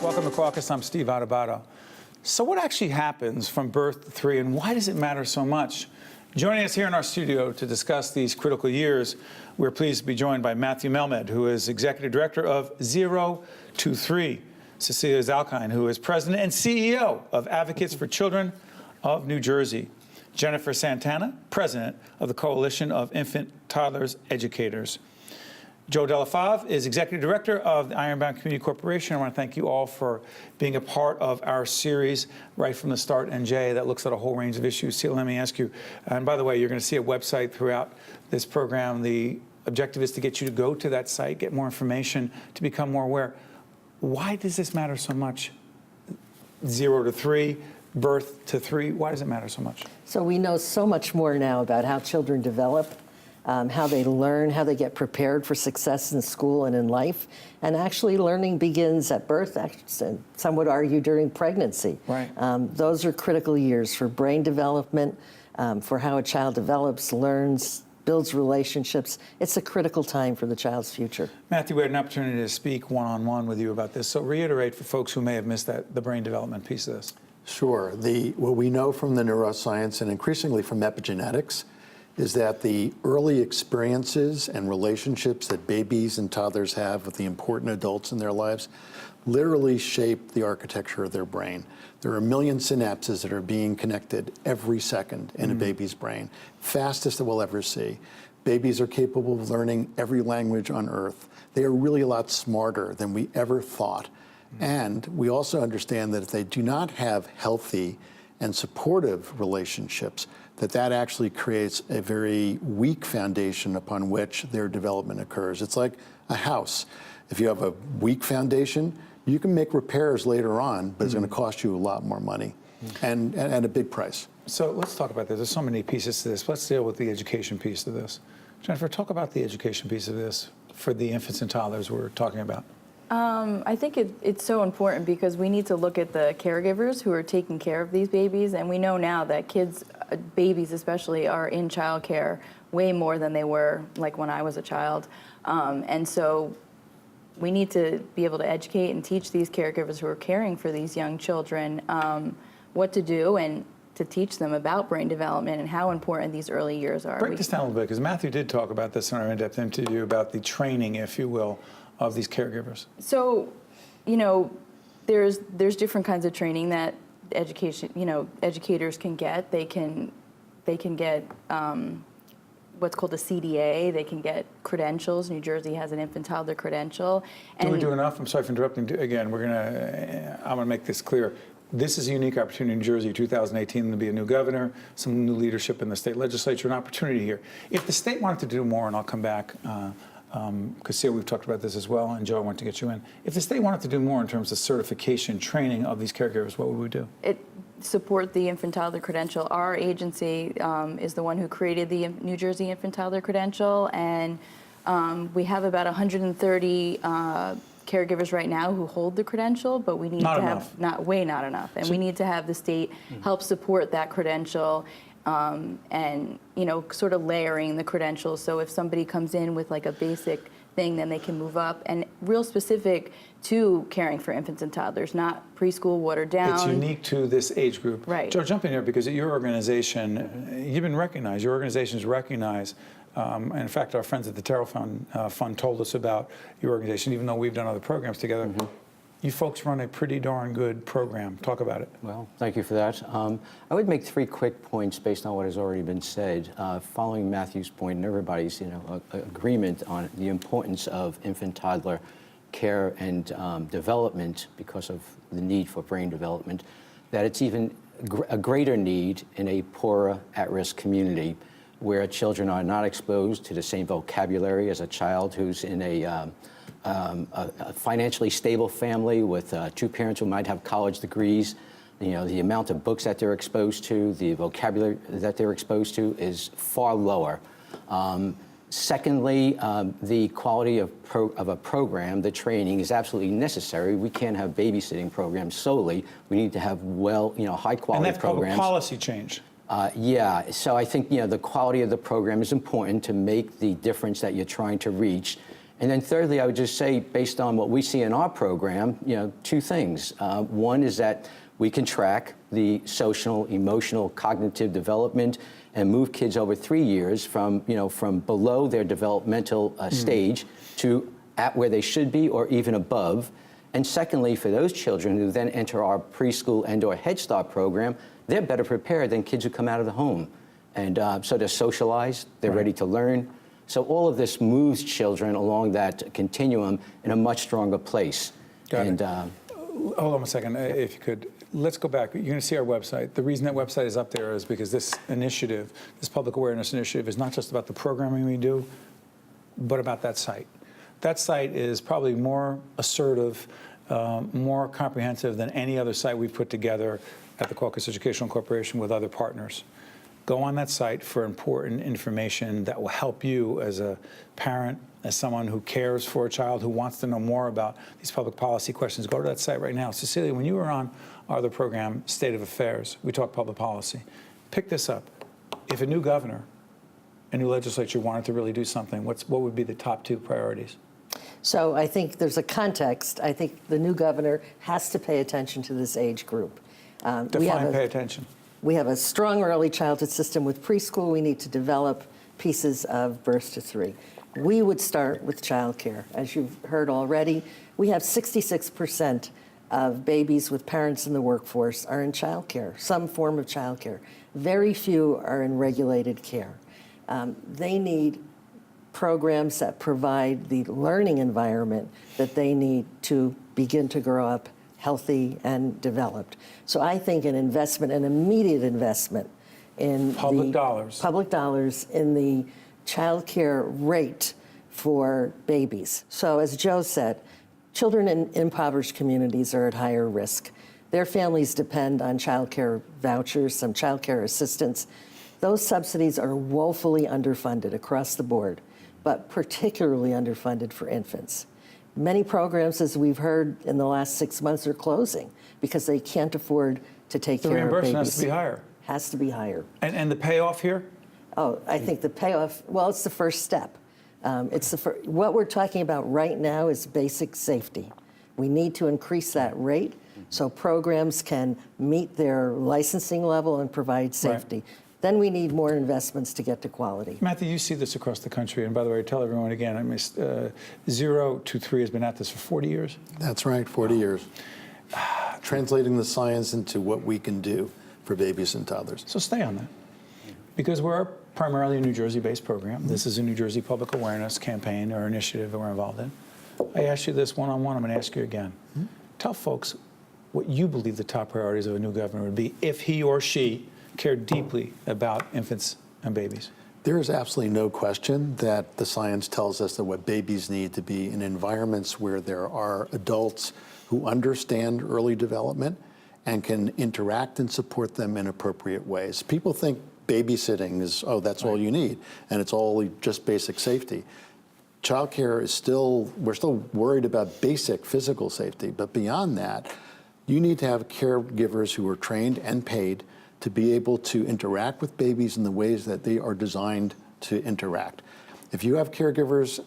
Welcome to Caucus. I'm Steve Adubato. So what actually happens from birth to 3, and why does it matter so much? Joining us here in our studio to discuss these critical years, we're pleased to be joined by Matthew Melmed, who is Executive Director of 0 to 3, Cecilia Zalkind, who is President and CEO of Advocates for Children of New Jersey, Jennifer Santana, President of the Coalition of Infant Toddlers Educators. Della Fave is Executive Director of the Ironbound Community Corporation. I want to thank you all for being a part of our series right from the start, NJ, that looks at a whole range of issues. See, let me ask you, and by the way, you're going to see a website throughout this program. The objective is to get you to go to that site, get more information, to become more aware. Why does this matter so much? 0 to 3, birth to 3, why does it matter so much? So we know so much more now about how children develop, how they learn, how they get prepared for success in school and in life. And actually learning begins at birth, and some would argue during pregnancy. Right. Those are critical years for brain development, for how a child develops, learns, builds relationships. It's a critical time for the child's future. Matthew, we had an opportunity to speak one-on-one with you about this. So reiterate for folks who may have missed that, the brain development piece of this. Sure. What we know from the neuroscience and increasingly from epigenetics is that the early experiences and relationships that babies and toddlers have with the important adults in their lives literally shape the architecture of their brain. There are 1 million synapses that are being connected every second in a baby's brain, fastest that we'll ever see. Babies are capable of learning every language on Earth. They are really a lot smarter than we ever thought. And we also understand that if they do not have healthy and supportive relationships, that actually creates a very weak foundation upon which their development occurs. It's like a house. If you have a weak foundation, you can make repairs later on, but it's going to cost you a lot more money and a big price. So let's talk about this. There's so many pieces to this. Let's deal with the education piece of this. Jennifer, talk about the education piece of this for the infants and toddlers we're talking about. I think it's so important because we need to look at the caregivers who are taking care of these babies, and we know now that kids, babies especially, are in childcare way more than they were like when I was a child. And so we need to be able to educate and teach these caregivers who are caring for these young children what to do and to teach them about brain development and how important these early years are. Break this down a little bit, because Matthew did talk about this in our in-depth interview about the training, if you will, of these caregivers. So, you know, there's different kinds of training that educators can get. They can get what's called a CDA. They can get credentials. New Jersey has an infant toddler credential. Do we do enough? I'm sorry for interrupting. Again, I'm gonna make this clear. This is a unique opportunity in New Jersey, 2018, to be a new governor, some new leadership in the state legislature, an opportunity here. If the state wanted to do more, and I'll come back, because Cecilia, we've talked about this as well, and Joe, I want to get you in. If the state wanted to do more in terms of certification, training of these caregivers, what would we do? Support the infant toddler credential. Our agency is the one who created the New Jersey infant toddler credential, and we have about 130 caregivers right now who hold the credential, but we need not to enough. have way not enough, and we need to have the state help support that credential. And, you know, sort of layering the credentials. So if somebody comes in with like a basic thing, then they can move up, and real specific to caring for infants and toddlers, not preschool, watered down. It's unique to this age group. Right. Joe, jump in here, because at your organization, you've been recognized, your organization's recognized, and in fact, our friends at the Terrell Fund told us about your organization, even though we've done other programs together. You folks run a pretty darn good program. Talk about it. Well, thank you for that. I would make 3 quick points based on what has already been said. Following Matthew's point and everybody's agreement on the importance of infant toddler care and development because of the need for brain development, that it's even a greater need in a poorer, at-risk community where children are not exposed to the same vocabulary as a child who's in a financially stable family with 2 parents who might have college degrees. You know, the amount of books that they're exposed to, the vocabulary that they're exposed to is far lower. Secondly, the quality of a program, the training, is absolutely necessary. We can't have babysitting programs solely. We need to have high quality programs. And that's public policy change. Yeah, so I think the quality of the program is important to make the difference that you're trying to reach. And then thirdly, I would just say, based on what we see in our program, two things. One is that we can track the social, emotional, cognitive development and move kids over 3 years from below their developmental stage to at where they should be or even above. And secondly, for those children who then enter our preschool and/or Head Start program, they're better prepared than kids who come out of the home. And so they're socialized, they're ready to learn. So all of this moves children along that continuum in a much stronger place. Got it. Hold on a second, if you could. Let's go back. You're going to see our website. The reason that website is up there is because this initiative, this public awareness initiative, is not just about the programming we do, but about that site. That site is probably more assertive, more comprehensive than any other site we've put together at the Caucus Educational Corporation with other partners. Go on that site for important information that will help you as a parent, as someone who cares for a child, who wants to know more about these public policy questions. Go to that site right now. Cecilia, when you were on our other program, State of Affairs, we talked public policy. Pick this up. If a new governor, a new legislature wanted to really do something, what would be the top 2 priorities? So I think there's a context. I think the new governor has to pay attention to this age group. Define pay attention. We have a strong early childhood system with preschool. We need to develop pieces of birth to 3. We would start with childcare. As you've heard already, we have 66% of babies with parents in the workforce are in childcare, some form of childcare. Very few are in regulated care. They need programs that provide the learning environment that they need to begin to grow up healthy and developed. So I think an investment, an immediate investment in public dollars in the child care rate for babies. So as Joe said, children in impoverished communities are at higher risk. Their families depend on child care vouchers, some child care assistance. Those subsidies are woefully underfunded across the board, but particularly underfunded for infants. Many programs, as we've heard in the last 6 months, are closing because they can't afford to take care of babies. The reimbursement has to be higher. Has to be higher. And the payoff here? Oh, I think the payoff, well, it's the first step. What we're talking about right now is basic safety. We need to increase that rate so programs can meet their licensing level and provide safety. Right. Then we need more investments to get to quality. Matthew, you see this across the country. And by the way, tell everyone again, 0 to 3 has been at this for 40 years? That's right, 40 years. Translating the science into what we can do for babies and toddlers. So stay on that. Because we're primarily a New Jersey-based program. This is a New Jersey public awareness campaign or initiative that we're involved in. I asked you this one-on-one. I'm going to ask you again. Tell folks what you believe the top priorities of a new governor would be if he or she cared deeply about infants and babies. There is absolutely no question that the science tells us that what babies need to be in environments where there are adults who understand early development and can interact and support them in appropriate ways. People think babysitting is, oh, that's all you need, and it's all just basic safety. Childcare is we're still worried about basic physical safety, but beyond that, you need to have caregivers who are trained and paid to be able to interact with babies in the ways that they are designed to interact. If you have caregivers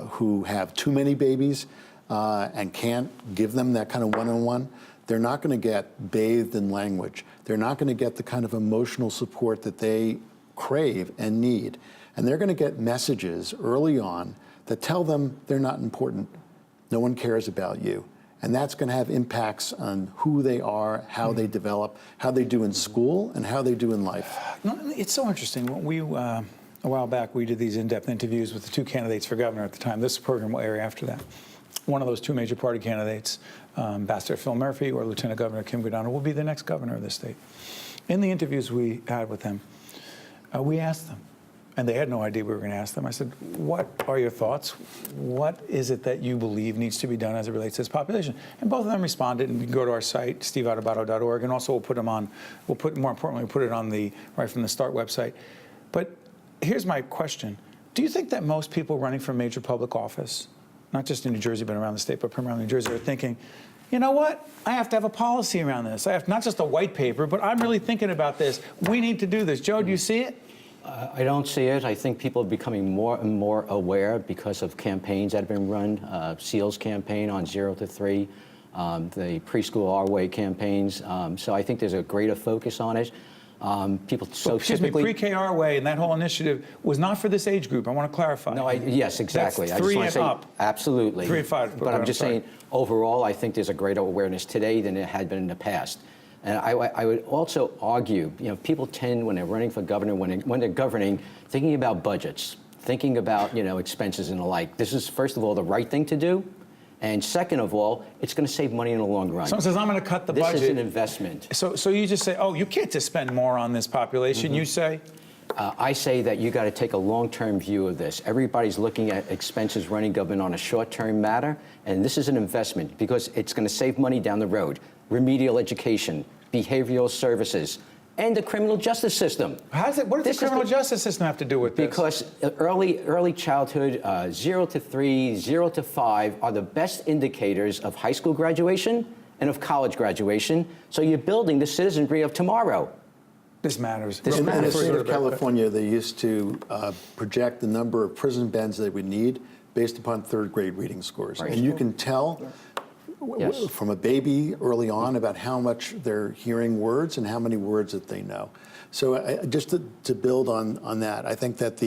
who have too many babies and can't give them that kind of one-on-one, they're not going to get bathed in language. They're not going to get the kind of emotional support that they crave and need. And they're going to get messages early on that tell them they're not important. No one cares about you. And that's going to have impacts on who they are, how they develop, how they do in school, and how they do in life. No, it's so interesting. When we, a while back, we did these in-depth interviews with the 2 candidates for governor at the time. This program will air after that. One of those 2 major party candidates, Ambassador Phil Murphy or Lieutenant Governor Kim Guadagno, will be the next governor of this state. In the interviews we had with them, we asked them, and they had no idea we were going to ask them. I said, what are your thoughts? What is it that you believe needs to be done as it relates to this population? And both of them responded, and you can go to our site, steveadubato.org, and also we'll put them on, more importantly, we'll put it on the Right From the Start website. But here's my question. Do you think that most people running for major public office, not just in New Jersey, but around the state, but primarily New Jersey, are thinking, you know what? I have to have a policy around this. I have not just a white paper, but I'm really thinking about this. We need to do this. Joe, do you see it? I don't see it. I think people are becoming more and more aware because of campaigns that have been run. SEAL's campaign on 0 to 3, the Preschool Our Way campaigns. So I think there's a greater focus on it. People so Excuse me, typically Pre-K Our Way and that whole initiative was not for this age group. I want to clarify. No, yes, exactly. That's I just 3 want and to say up. absolutely. 3 and 5. But I'm just saying, overall, I think there's a greater awareness today than it had been in the past. And I would also argue, people tend, when they're running for governor, when they're governing, thinking about budgets, thinking about, expenses and the like. This is, first of all, the right thing to do. And second of all, it's going to save money in the long run. Someone says, I'm going to cut the budget. This is an investment. So you just say, oh, you can't just spend more on this population. You say? I say that you got to take a long-term view of this. Everybody's looking at expenses running government on a short-term matter, and this is an investment because it's going to save money down the road. Remedial education, behavioral services, and the criminal justice system. What does the criminal justice system have to do with this? Because early childhood, 0 to 3, 0 to 5, are the best indicators of high school graduation and of college graduation. So you're building the citizenry of tomorrow. This matters. In the state of California, they used to project the number of prison beds they would need based upon third grade reading scores. Right. And you can tell Yes. from a baby early on about how much they're hearing words and how many words that they know. So just to build on that, I think that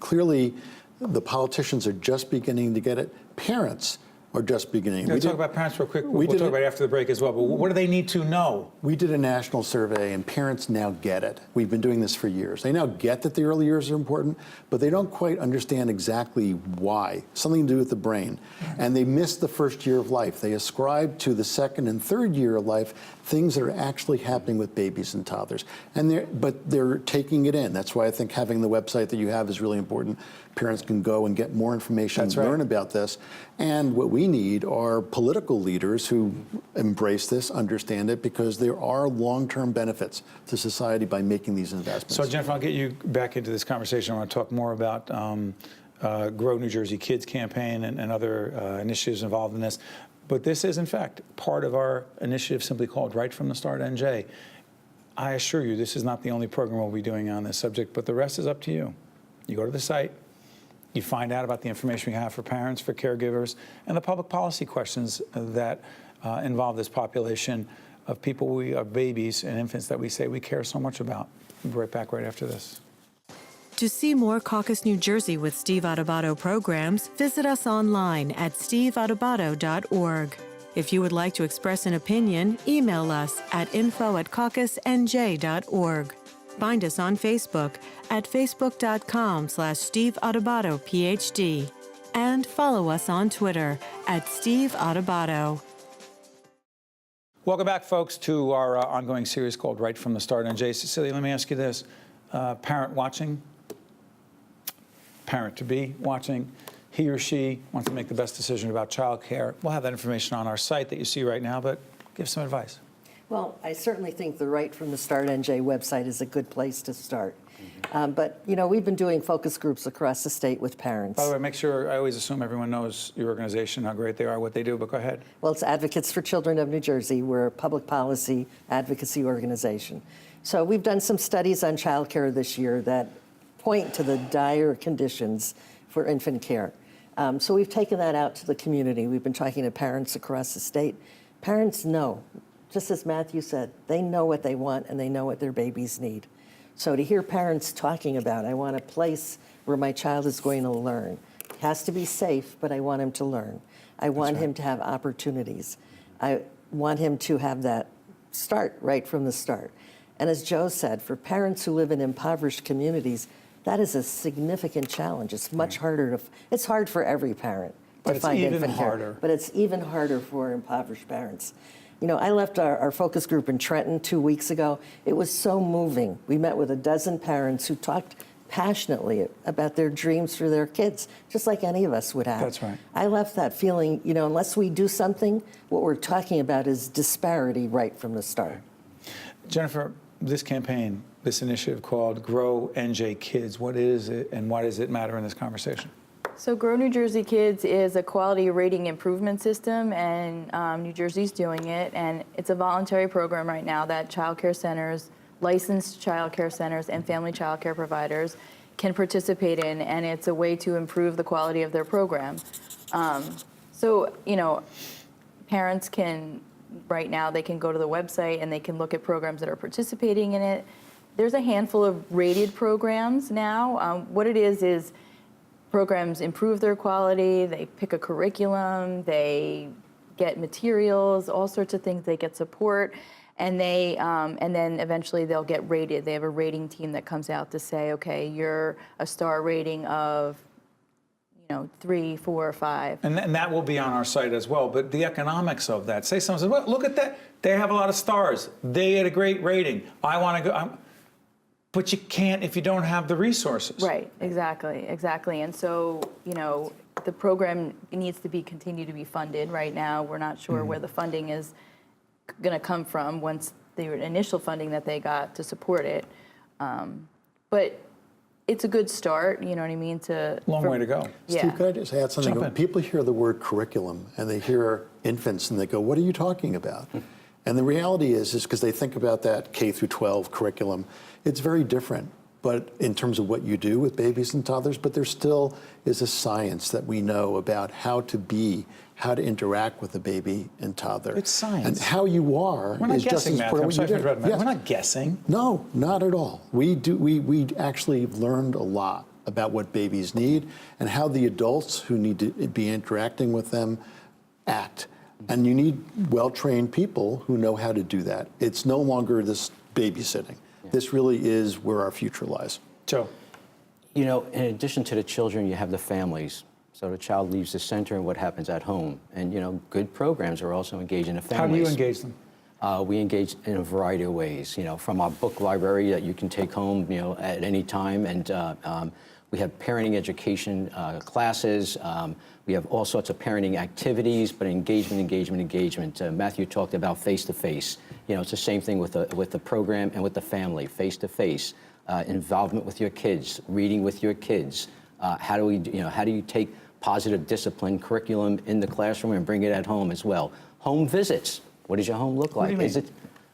clearly the politicians are just beginning to get it. Parents are just beginning. Let's talk about parents real quick. We'll talk about it after the break as well. But what do they need to know? We did a national survey, and parents now get it. We've been doing this for years. They now get that the early years are important, but they don't quite understand exactly why. Something to do with the brain. And they miss the first year of life. They ascribe to the second and third year of life things that are actually happening with babies and toddlers. But they're taking it in. That's why I think having the website that you have is really important. Parents can go and get more information and learn about this. And what we need are political leaders who embrace this, understand it, because there are long-term benefits to society by making these investments. So, Jennifer, I'll get you back into this conversation. I want to talk more about Grow New Jersey Kids campaign and other initiatives involved in this. But this is, in fact, part of our initiative simply called Right from the Start NJ. I assure you, this is not the only program we'll be doing on this subject, but the rest is up to you. You go to the site, you find out about the information we have for parents, for caregivers, and the public policy questions that involve this population of people, of babies and infants that we say we care so much about. We'll be right back right after this. To see more Caucus New Jersey with Steve Adubato programs, visit us online at steveadubato.org. If you would like to express an opinion, email us at info@caucusnj.org. Find us on Facebook at facebook.com/Steve Adubato PhD. And follow us on Twitter at Steve Adubato. Welcome back, folks, to our ongoing series called Right from the Start NJ. Cecilia, let me ask you this. Parent watching, parent-to-be watching, he or she wants to make the best decision about childcare. We'll have that information on our site that you see right now, but give some advice. Well, I certainly think the Right from the Start NJ website is a good place to start. But, we've been doing focus groups across the state with parents. By the way, make sure, I always assume everyone knows your organization, how great they are, what they do, but go ahead. Well, it's Advocates for Children of New Jersey. We're a public policy advocacy organization. So we've done some studies on childcare this year that point to the dire conditions for infant care. So we've taken that out to the community. We've been talking to parents across the state. Parents know, just as Matthew said, they know what they want and they know what their babies need. So to hear parents talking about, I want a place where my child is going to learn. It has to be safe, but I want him to learn. I want him to have opportunities. I want him to have that start right from the start. And as Joe said, for parents who live in impoverished communities, that is a significant challenge. It's much harder it's hard for every parent to find infant care. But it's even harder for impoverished parents. I left our focus group in Trenton 2 weeks ago. It was so moving. We met with a dozen parents who talked passionately about their dreams for their kids, just like any of us would have. That's right. I left that feeling, unless we do something, what we're talking about is disparity right from the start. Jennifer, this campaign, this initiative called Grow NJ Kids, what is it and why does it matter in this conversation? So Grow New Jersey Kids is a quality rating improvement system, and New Jersey's doing it, and it's a voluntary program right now that child care centers licensed childcare centers and family childcare providers can participate in, and it's a way to improve the quality of their program. So, parents can, right now, they can go to the website and they can look at programs that are participating in it. There's a handful of rated programs now. What it is programs improve their quality, they pick a curriculum, they get materials, all sorts of things, they get support, and then eventually they'll get rated. They have a rating team that comes out to say, okay, you're a star rating of 3, 4, 5. And that will be on our site as well. But the economics of that, say someone says, well, look at that. They have a lot of stars. They get a great rating. I want to go. But you can't if you don't have the resources. Right, exactly. And so, the program needs to continue to be funded. Right now, we're not sure where the funding is going to come from once the initial funding that they got to support it. But it's a good start, you know what I mean? Long way to go. Yeah. Steve, could I just add something? Jump in. People hear the word curriculum and they hear infants and they go, what are you talking about? And the reality is because they think about that K through 12 curriculum, it's very different. But in terms of what you do with babies and toddlers, but there still is a science that we know about how to interact with a baby and toddler. It's science. And how you are We're not is just guessing, as Matthew. important I'm as sorry you for do. interrupting. Yes. We're not guessing. No, not at all. We actually learned a lot about what babies need and how the adults who need to be interacting with them act. And you need well-trained people who know how to do that. It's no longer this babysitting. Yeah. This really is where our future lies. Joe. In addition to the children, you have the families. So the child leaves the center and what happens at home. And, good programs are also engaging the families. How do you engage them? We engage in a variety of ways, from our book library that you can take home, at any time. And we have parenting education classes. We have all sorts of parenting activities, but engagement. Matthew talked about face-to-face. It's the same thing with the program and with the family, face-to-face. Involvement with your kids, reading with your kids. How do you take positive discipline curriculum in the classroom and bring it at home as well? Home visits. What does your home look like? What do you mean? Is it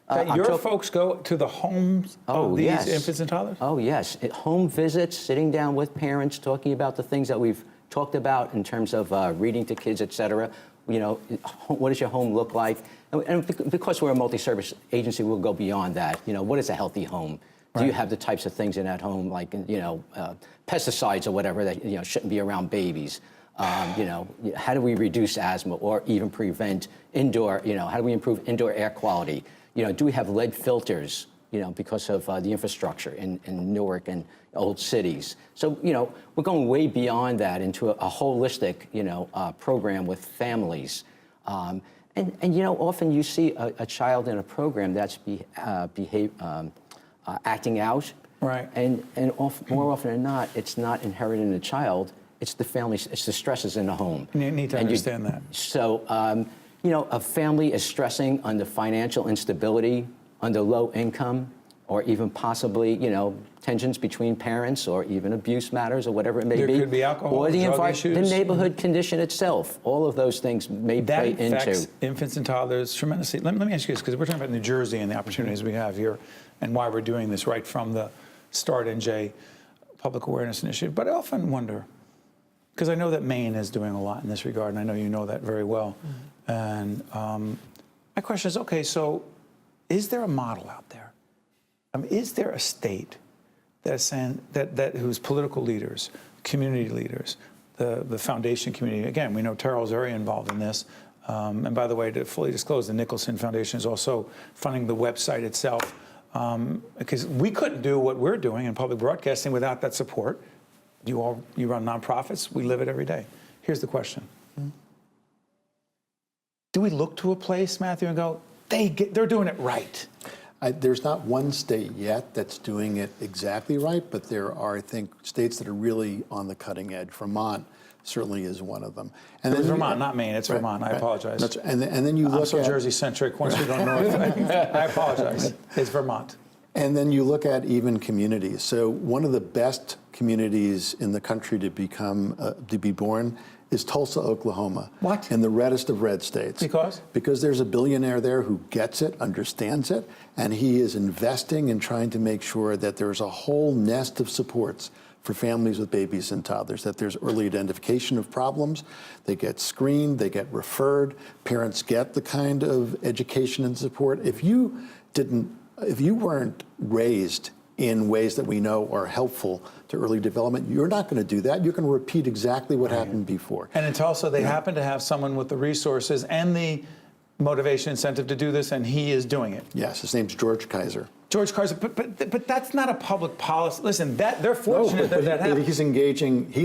that your folks go to the homes of these infants and toddlers? Oh, yes. Home visits, sitting down with parents, talking about the things that we've talked about in terms of reading to kids, et cetera. What does your home look like? And because we're a multi-service agency, we'll go beyond that. What is a healthy home? Do you have the types of things in that home, like, pesticides or whatever that, shouldn't be around babies? How do we reduce asthma or even prevent indoor, how do we improve indoor air quality? Do we have lead filters, because of the infrastructure in Newark and old cities? So, we're going way beyond that into a holistic, program with families. And often you see a child in a program that's acting out. Right. And more often than not, it's not inherited in the child. It's the family. It's the stresses in the home. You need to understand that. So, a family is stressing under financial instability, under low income, or even possibly, tensions between parents, or even abuse matters, or whatever it may be. There could be alcohol, or the drug issues. The neighborhood condition itself. All of those things may play into. That affects infants and toddlers tremendously. Let me ask you this, because we're talking about New Jersey and the opportunities we have here, and why we're doing this right from the Start NJ Public Awareness Initiative. But I often wonder, because I know that Maine is doing a lot in this regard, and I know you know that very well. And my question is, okay, so is there a model out there? Is there a state that's saying that whose political leaders, community leaders, the foundation community, again, we know Terrell's very involved in this. And by the way, to fully disclose, the Nicholson Foundation is also funding the website itself, because we couldn't do what we're doing in public broadcasting without that support. You run nonprofits. We live it every day. Here's the question. Do we look to a place, Matthew, and go, they're doing it right? There's not one state yet that's doing it exactly right, but there are, I think, states that are really on the cutting edge. Vermont certainly is one of them. And It's Vermont, not Maine. It's Vermont. I apologize. And then you look I'm so at Jersey-centric. Once we go north, I apologize. It's Vermont. And then you look at even communities. So one of the best communities in the country to be born is Tulsa, Oklahoma. What? In the reddest of red states. Because? Because there's a billionaire there who gets it, understands it, and he is investing in trying to make sure that there's a whole nest of supports for families with babies and toddlers, that there's early identification of problems, they get screened, they get referred, parents get the kind of education and support. If you weren't raised in ways that we know are helpful to early development, you're not going to do that. You're going to repeat exactly what happened before. And in Tulsa, they happen to have someone with the resources and the motivation, incentive to do this, and he is doing it. Yes, his name's George Kaiser. George Kaiser, but that's not a public policy. Listen, they're fortunate that but happened. he's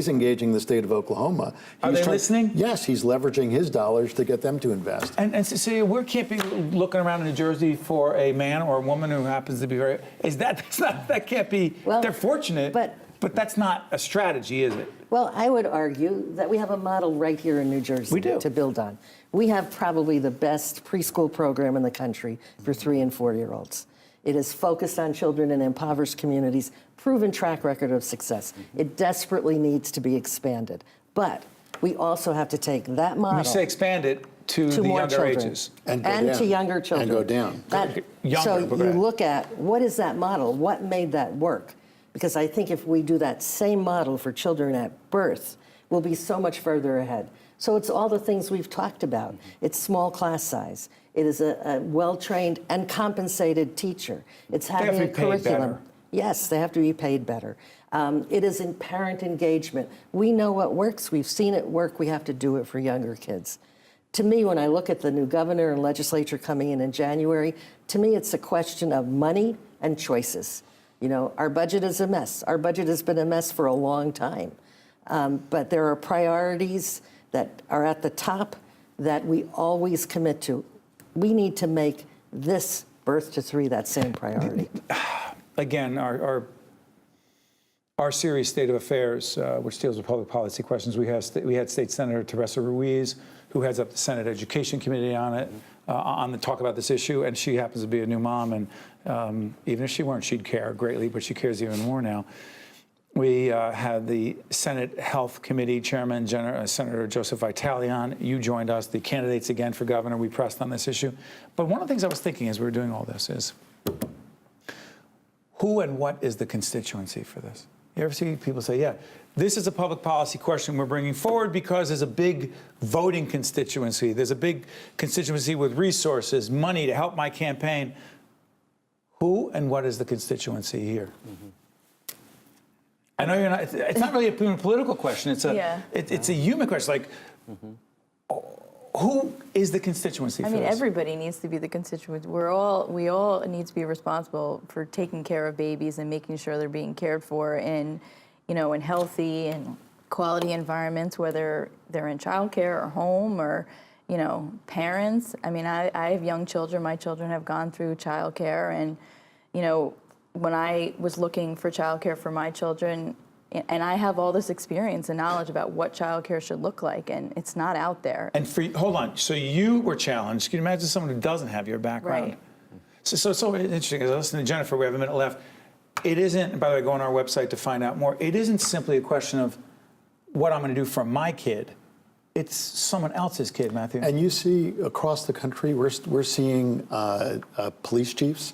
engaging the state of Oklahoma. Are they listening? Yes, he's leveraging his dollars to get them to invest. And Cecilia, we can't be looking around in New Jersey for a man or a woman who happens to be very. That can't be. Well, they're fortunate, but that's not a strategy, is it? Well, I would argue that we have a model right here in New Jersey We do. to build on. We have probably the best preschool program in the country for 3- and 4-year-olds. It is focused on children in impoverished communities, proven track record of success. It desperately needs to be expanded. But we also have to take that model. When you say expand it to the more younger children. ages. And to younger children. And go down. So but go you ahead. look at, what is that model? What made that work? Because I think if we do that same model for children at birth, we'll be so much further ahead. So it's all the things we've talked about. It's small class size. It is a well-trained and compensated teacher. It's have having to a be paid curriculum. better. Yes, they have to be paid better. It is in parent engagement. We know what works. We've seen it work. We have to do it for younger kids. To me, when I look at the new governor and legislature coming in January, to me it's a question of money and choices. You know, our budget is a mess. Our budget has been a mess for a long time. But there are priorities that are at the top that we always commit to. We need to make this birth to 3 that same priority. Again, our series, State of Affairs, which deals with public policy questions, we had State Senator Teresa Ruiz, who heads up the Senate Education Committee on it, on the talk about this issue, and she happens to be a new mom, and even if she weren't, she'd care greatly, but she cares even more now. We had the Senate Health Committee Chairman, Senator Joseph Vitale on. You joined us, the candidates again for governor. We pressed on this issue. But one of the things I was thinking as we were doing all this is, who and what is the constituency for this? You ever see people say, yeah, this is a public policy question we're bringing forward because there's a big voting constituency. There's a big constituency with resources, money to help my campaign. Who and what is the constituency here? Mm-hmm. I know you're not. It's not really a political question. It's a human question. Like, who is the constituency? I mean, everybody needs to be the constituent. We all need to be responsible for taking care of babies and making sure they're being cared for in healthy and quality environments, whether they're in childcare or home or, parents. I mean, I have young children. My children have gone through childcare, and, when I was looking for childcare for my children, and I have all this experience and knowledge about what childcare should look like, and it's not out there. And hold on, so you were challenged. Can you imagine someone who doesn't have your background? Right. So it's so interesting. As I listen to Jennifer, we have a minute left. It isn't, by the way, go on our website to find out more. It isn't simply a question of what I'm going to do for my kid. It's someone else's kid, Matthew. And you see across the country, we're seeing police chiefs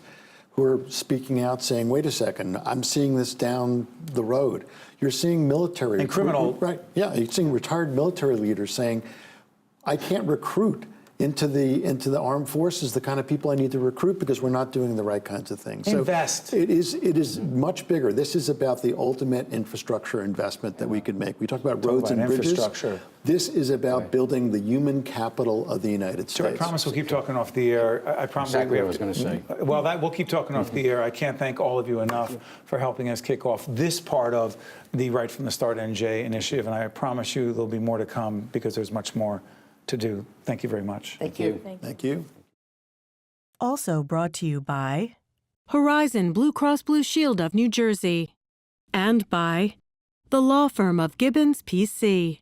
who are speaking out saying, wait a second, I'm seeing this down the road. You're seeing military. And criminal. Right, yeah, you're seeing retired military leaders saying, I can't recruit into the armed forces the kind of people I need to recruit because we're not doing the right kinds of things. Invest. So it is much bigger. This is about the ultimate infrastructure investment that we could make. We talk about roads and bridges. Infrastructure. This is about building the human capital of the United States. So I promise we'll keep talking off the air. I promise Exactly we what I was going to say. Well, we'll keep talking off the air. I can't thank all of you enough for helping us kick off this part of the Right from the Start NJ initiative, and I promise you there'll be more to come because there's much more to do. Thank you very much. Thank you. Thank you. Also brought to you by Horizon Blue Cross Blue Shield of New Jersey and by the law firm of Gibbons, P.C.